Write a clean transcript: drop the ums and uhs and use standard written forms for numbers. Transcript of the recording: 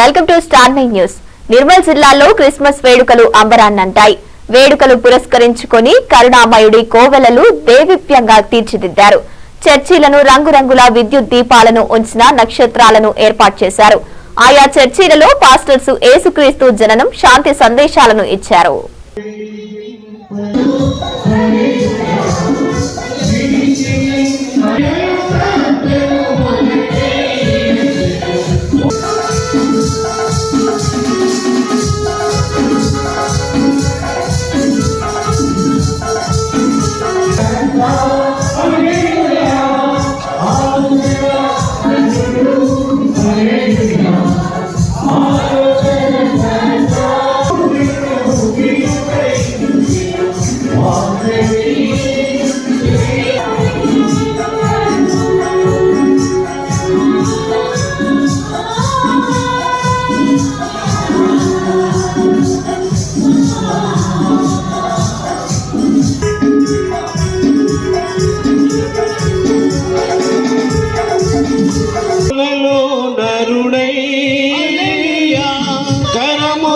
Welcome to star 9 news. Nirmal జిల్లాలో Christmas వేడుకలు అంబరాన్నంటాయి. వేడుకలు పురస్కరించుకొని కరుణామయుడి కోవెలలు దేవిప్యంగా తీర్చిదిద్దారు. చర్చిలను రంగురంగుల విద్యుత్ దీపాలను ఉంచిన నక్షత్రాలను ఏర్పాటు చేశారు. ఆయా చర్చిలలో పాస్టర్స్ యేసుక్రీస్తు జననం శాంతి సందేశాలను ఇచ్చారు. నరుడై కరము